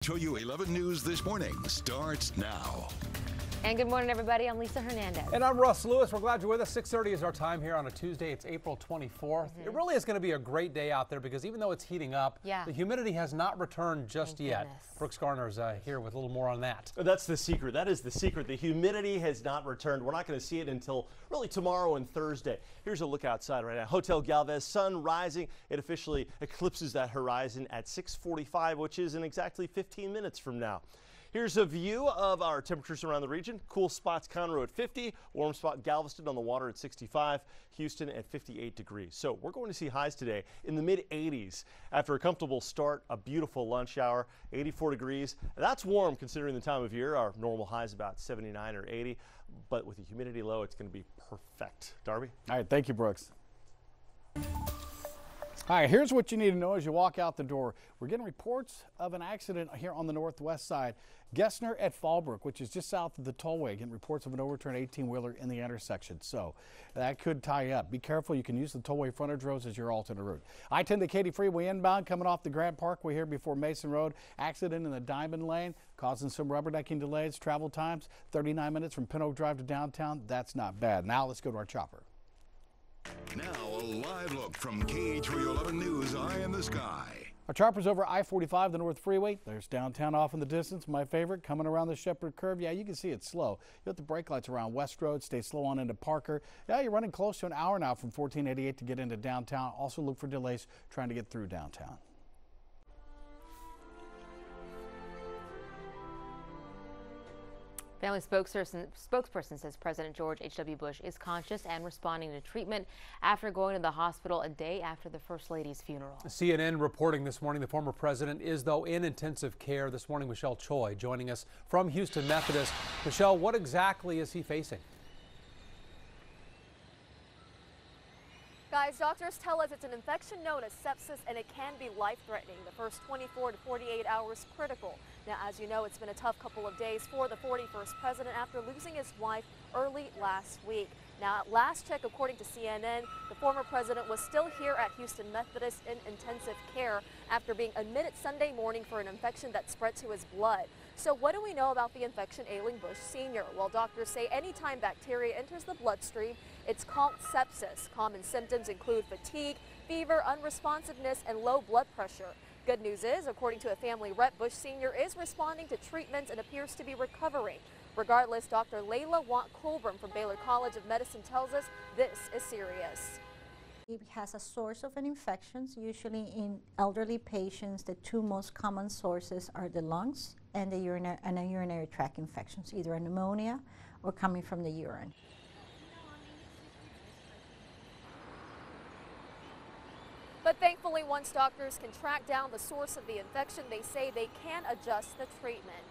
KHOU 11 News This Morning starts now. And good morning, everybody. I'm Lisa Hernandez. And I'm Russ Lewis. We're glad you're with us. 6:30 is our time here on a Tuesday. It's April 24th. It really is going to be a great day out there because even though it's heating up, the humidity has not returned just yet. Brooks Garner is here with a little more on that. That's the secret. That is the secret. The humidity has not returned. We're not going to see it until really tomorrow and Thursday. Here's a look outside right now. Hotel Galvez, sun rising. It officially eclipses that horizon at 6:45, which is in exactly 15 minutes from now. Here's a view of our temperatures around the region. Cool spots, Conroe at 50, warm spot Galveston on the water at 65, Houston at 58 degrees. So we're going to see highs today in the mid 80s after a comfortable start, a beautiful lunch hour, 84 degrees. That's warm considering the time of year. Our normal high is about 79 or 80, but with the humidity low, it's going to be perfect. Darby? All right, thank you, Brooks. All right, here's what you need to know as you walk out the door. We're getting reports of an accident here on the northwest side. Gessner at Fallbrook, which is just south of the tollway, getting reports of an overturned 18-wheeler in the intersection. So that could tie you up. Be careful. You can use the tollway frontage roads as your alternate route. I-10 to Katy Freeway inbound coming off the Grant Parkway here before Mason Road. Accident in the Diamond Lane causing some rubbernecking delays. Travel times 39 minutes from Pin Oak Drive to downtown. That's not bad. Now let's go to our chopper. Now a live look from KHOU 11 News Eye in the Sky. Our chopper's over I-45, the North Freeway. There's downtown off in the distance. My favorite, coming around the Shepherd Curve. Yeah, you can see it's slow. You got the brake lights around West Road. Stay slow on into Parker. Yeah, you're running close to an hour now from 1488 to get into downtown. Also look for delays trying to get through downtown. Family spokesperson says President George H.W. Bush is conscious and responding to treatment after going to the hospital a day after the First Lady's funeral. CNN reporting this morning the former president is, though, in intensive care. This morning, Michelle Choi joining us from Houston Methodist. Michelle, what exactly is he facing? Guys, doctors tell us it's an infection known as sepsis, and it can be life-threatening. The first 24 to 48 hours critical. Now, as you know, it's been a tough couple of days for the 41st president after losing his wife early last week. Now, at last check, according to CNN, the former president was still here at Houston Methodist in intensive care after being admitted Sunday morning for an infection that spread to his blood. So what do we know about the infection ailing Bush Sr.? Well, doctors say anytime bacteria enters the bloodstream, it's called sepsis. Common symptoms include fatigue, fever, unresponsiveness, and low blood pressure. Good news is, according to a family rep, Bush Sr. is responding to treatments and appears to be recovering. Regardless, Dr. Layla Want-Colburn from Baylor College of Medicine tells us this is serious. It has a source of an infection. Usually in elderly patients, the two most common sources are the lungs and the urinary tract infections, either a pneumonia or coming from the urine. But thankfully, once doctors can track down the source of the infection, they say they can adjust the treatment.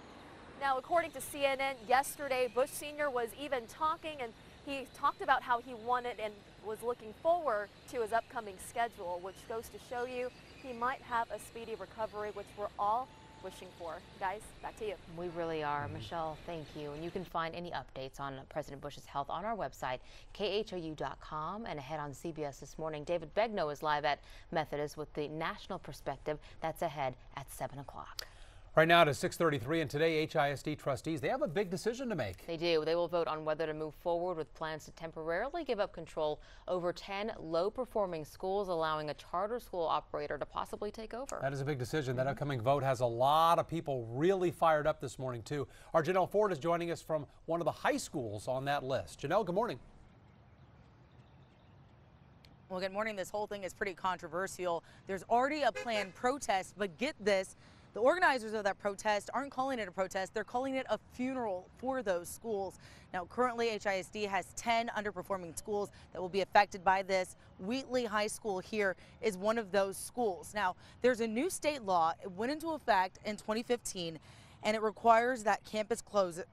Now, according to CNN, yesterday, Bush Sr. was even talking, and he talked about how he wanted and was looking forward to his upcoming schedule, which goes to show you he might have a speedy recovery, which we're all wishing for. Guys, back to you. We really are. Michelle, thank you. And you can find any updates on President Bush's health on our website, KHOU.com, and ahead on CBS this morning. David Begnaud is live at Methodist with the national perspective. That's ahead at 7 o'clock. Right now it is 6:33, and today HISD trustees, they have a big decision to make. They do. They will vote on whether to move forward with plans to temporarily give up control over 10 low-performing schools, allowing a charter school operator to possibly take over. That is a big decision. That upcoming vote has a lot of people really fired up this morning, too. Our Janelle Ford is joining us from one of the high schools on that list. Janelle, good morning. Well, good morning. This whole thing is pretty controversial. There's already a planned protest, but get this. The organizers of that protest aren't calling it a protest, they're calling it a funeral for those schools. Now, currently, HISD has 10 underperforming schools that will be affected by this. Wheatley High School here is one of those schools. Now, there's a new state law. It went into effect in 2015, and it requires that campus closures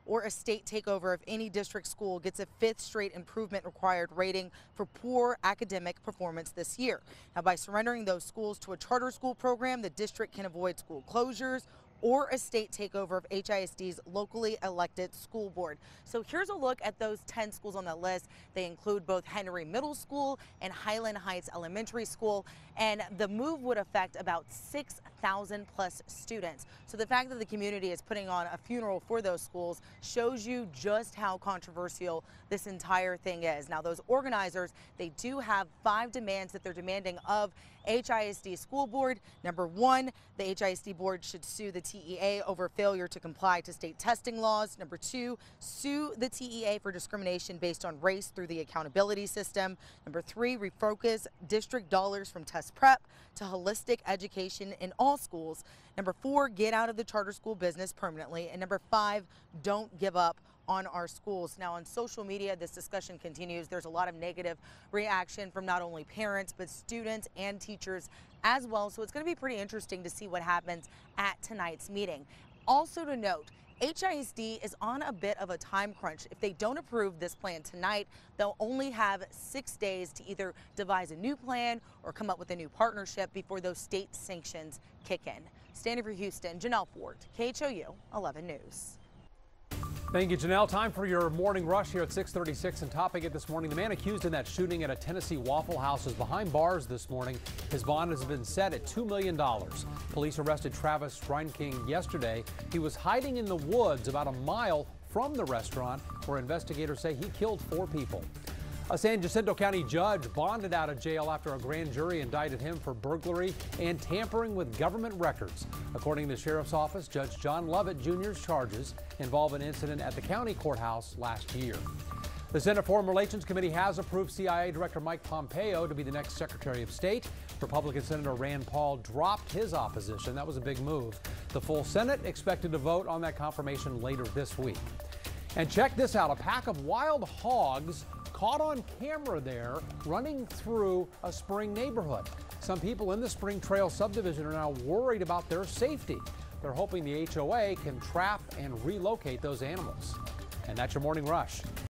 or a state takeover if any district school gets a 5th straight improvement required rating for poor academic performance this year. Now, by surrendering those schools to a charter school program, the district can avoid school closures or a state takeover of HISD's locally elected school board. So here's a look at those 10 schools on that list. They include both Henry Middle School and Highland Heights Elementary School, and the move would affect about 6,000 plus students. So the fact that the community is putting on a funeral for those schools shows you just how controversial this entire thing is. Now, those organizers, they do have 5 demands that they're demanding of HISD school board. Number 1, the HISD board should sue the TEA over failure to comply to state testing laws. Number 2, sue the TEA for discrimination based on race through the accountability system. Number 3, refocus district dollars from test prep to holistic education in all schools. Number 4, get out of the charter school business permanently. And number 5, don't give up on our schools. Now, on social media, this discussion continues. There's a lot of negative reaction from not only parents, but students and teachers as well. So it's going to be pretty interesting to see what happens at tonight's meeting. Also to note, HISD is on a bit of a time crunch. If they don't approve this plan tonight, they'll only have 6 days to either devise a new plan or come up with a new partnership before those state sanctions kick in. Standing for Houston, Janelle Ford, KHOU 11 News. Thank you, Janelle. Time for your morning rush here at 6:36. And topping it this morning, the man accused in that shooting at a Tennessee Waffle House is behind bars this morning. His bond has been set at $2 million. Police arrested Travis Reinking yesterday. He was hiding in the woods about a mile from the restaurant, where investigators say he killed 4 people. A San Jacinto County judge bonded out of jail after a grand jury indicted him for burglary and tampering with government records. According to the sheriff's office, Judge John Lovett Jr.'s charges involve an incident at the county courthouse last year. The Senate Foreign Relations Committee has approved CIA Director Mike Pompeo to be the next Secretary of State. Republican Senator Rand Paul dropped his opposition. That was a big move. The full Senate expected to vote on that confirmation later this week. And check this out, a pack of wild hogs caught on camera there running through a Spring neighborhood. Some people in the Spring Trail subdivision are now worried about their safety. They're hoping the HOA can trap and relocate those animals. And that's your morning rush.